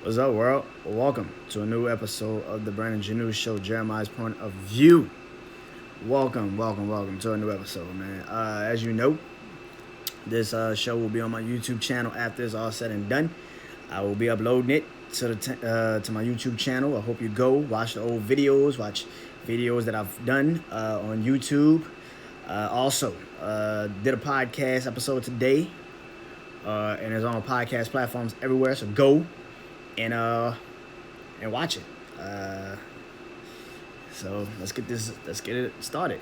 What's up, world? Well, welcome to a new episode of the Brandon Janeau Show, Jeremiah's Point of View. Welcome to a new episode, man. As you know, this show will be on my YouTube channel after it's all said and done. I will be uploading it to my YouTube channel. I hope you go watch the old videos, watch videos that I've done on YouTube. Also, did a podcast episode today, and it's on podcast platforms everywhere. So go and watch it. So let's get it started.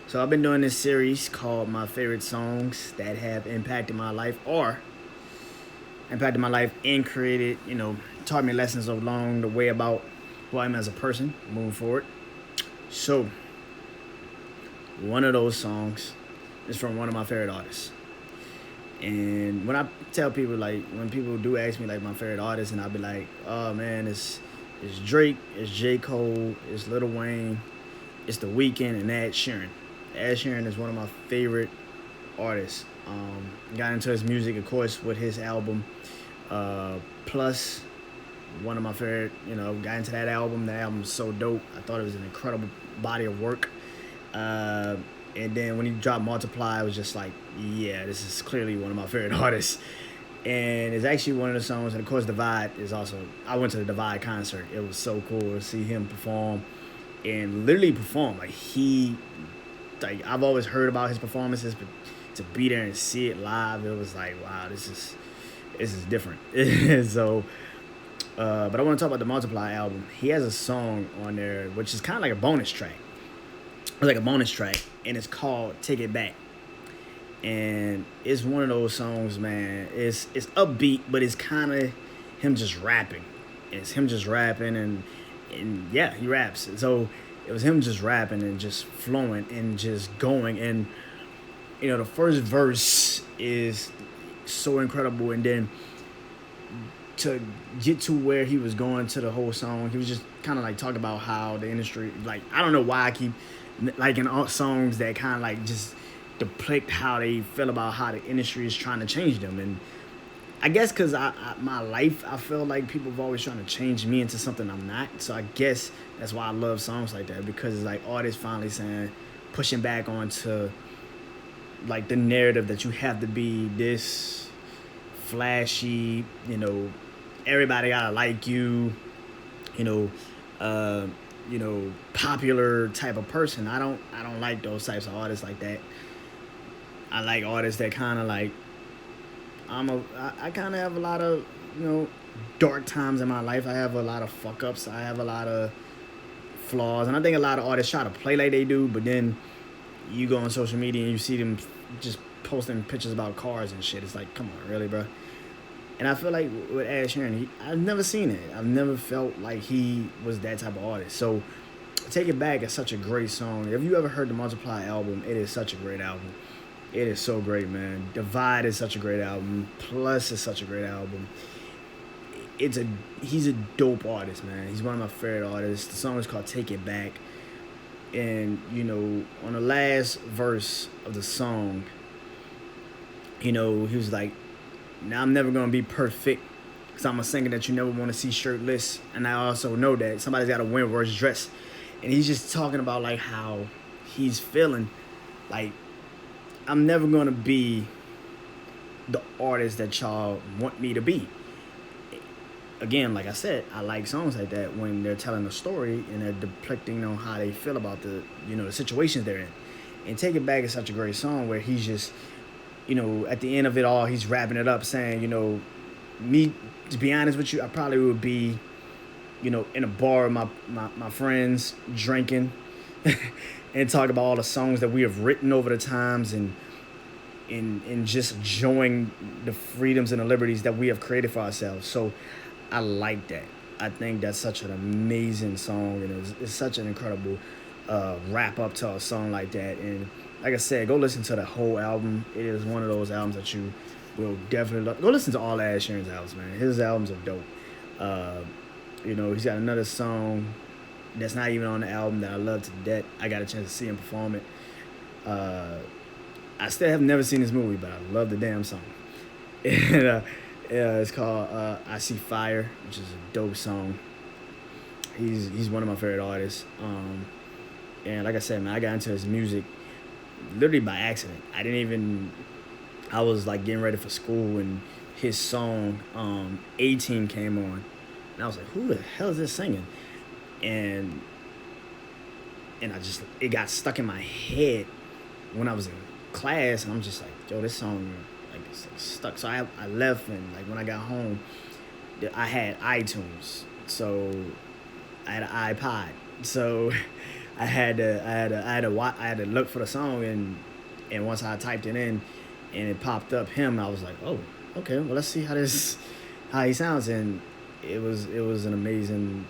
So I've been doing this series called My Favorite Songs That Have Impacted My Life and created, taught me lessons along the way about who I am as a person moving forward. So one of those songs is from one of my favorite artists. And when I tell people, like, when people do ask me, like, my favorite artist, and I'll be like, oh, man, it's Drake, it's J. Cole, it's Lil Wayne, it's The Weeknd, and Ed Sheeran. Ed Sheeran is one of my favorite artists. Got into his music, of course, with his album, Plus, one of my favorite, got into that album. That album was so dope. I thought it was an incredible body of work. And then when he dropped Multiply, I was just like, yeah, this is clearly one of my favorite artists. And it's actually one of the songs, and of course Divide is also, I went to the Divide concert. It was so cool to see him perform and literally perform. I've always heard about his performances, but to be there and see it live, it was like, wow, this is different. But I want to talk about the Multiply album. He has a song on there, which is kind of like a bonus track. It's like a bonus track, and it's called Take It Back. And it's one of those songs, man. It's upbeat, but it's kind of him just rapping. It's him just rapping, and yeah, he raps. So it was him just rapping and just flowing and just going. And, the first verse is so incredible. And then to get to where he was going to the whole song, he was just kind of like talking about how the industry, like, I don't know why I keep liking all songs that kind of like just depict how they feel about how the industry is trying to change them. And I guess because my life, I feel like people have always trying to change me into something I'm not. So I guess that's why I love songs like that, because it's like artists finally saying, pushing back onto like the narrative that you have to be this flashy, everybody gotta like you, popular type of person. I don't like those types of artists like that. I like artists that kind of like, I kind of have a lot of, dark times in my life. I have a lot of fuck ups. I have a lot of flaws. And I think a lot of artists try to play like they do, but then you go on social media and you see them just posting pictures about cars and shit. It's like, come on, really, bro? And I feel like with Ed Sheeran, I've never seen it. I've never felt like he was that type of artist. So Take It Back is such a great song. If you ever heard the Multiply album, it is such a great album. It is so great, man. Divide is such a great album. Plus is such a great album. He's a dope artist, man. He's one of my favorite artists. The song is called Take It Back. And, on the last verse of the song, he was like, now I'm never going to be perfect because I'm a singer that you never want to see shirtless. And I also know that somebody's got to win versus dress. And he's just talking about like how he's feeling like, I'm never going to be the artist that y'all want me to be. Again, like I said, I like songs like that when they're telling a story and they're depicting on how they feel about the situations they're in. And Take It Back is such a great song where he's just, at the end of it all, he's wrapping it up saying, me, to be honest with you, I probably would be, in a bar with my friends drinking and talk about all the songs that we have written over the times and just enjoying the freedoms and the liberties that we have created for ourselves. So I like that. I think that's such an amazing song, and it's such an incredible wrap up to a song like that. And like I said, go listen to the whole album. It is one of those albums that you will definitely love. Go listen to all Ed Sheeran's albums, man. His albums are dope. He's got another song that's not even on the album that I love to death. I got a chance to see him perform it. I still have never seen this movie, but I love the damn song. And Yeah, it's called "I See Fire," which is a dope song. He's one of my favorite artists. And like I said, man, I got into his music literally by accident. I didn't even. I was like getting ready for school, and his song "A Team" came on, and I was like, "Who the hell is this singing?" And I just it got stuck in my head when I was in class, and I'm just like, "Yo, this song like it's like stuck." So I left, and like when I got home, I had iTunes, so I had an iPod, so I had to look for the song, and once I typed it in, and it popped up him, I was like, oh, okay, well let's see how he sounds, and it was an amazing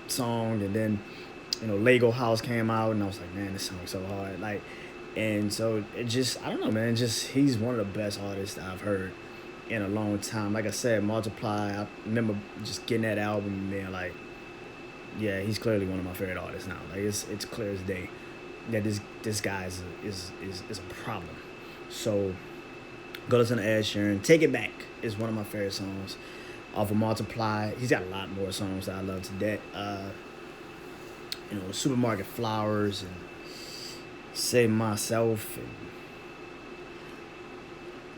song, and then Lego House came out, and I was like, man, this song's so hard, like, and so it just I don't know, man, just he's one of the best artists that I've heard in a long time. Like I said, Multiply. I remember just getting that album and being like, yeah, he's clearly one of my favorite artists now. Like it's clear as day that this guy is a problem. So go listen to Ed Sheeran. Take It Back is one of my favorite songs off of Multiply. He's got a lot more songs that I love to death. Supermarket Flowers and Save Myself,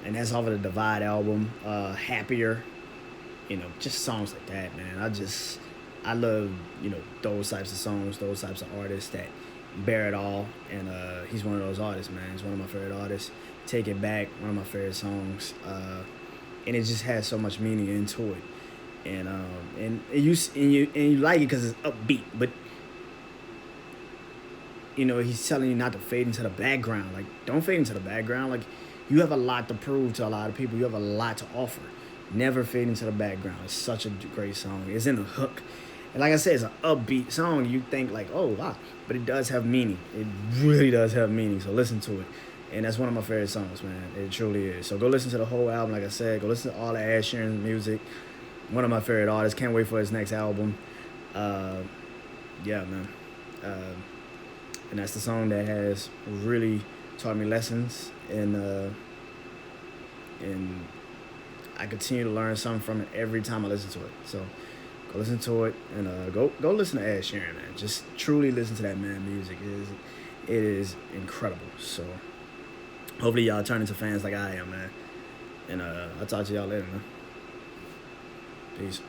and that's off of the Divide album. Happier, just songs like that, man. I love those types of songs, those types of artists that bear it all, and he's one of those artists, man. He's one of my favorite artists. Take It Back, one of my favorite songs, and it just has so much meaning into it, and you like it because it's upbeat, but he's telling you not to fade into the background. Like, don't fade into the background. Like, you have a lot to prove to a lot of people. You have a lot to offer. Never fade into the background. It's such a great song. It's in the hook. And like I said, it's an upbeat song. You think like, oh, wow. But it does have meaning. It really does have meaning. So listen to it. And that's one of my favorite songs, man. It truly is. So go listen to the whole album, like I said. Go listen to all the Ed Sheeran music. One of my favorite artists. Can't wait for his next album. Yeah, man. And that's the song that has really taught me lessons, and I continue to learn something from it every time I listen to it. So go listen to it, and go listen to Ed Sheeran, man. Just truly listen to that man music. It is incredible. So hopefully y'all turn into fans like I am, man. And I'll talk to y'all later, man. Peace.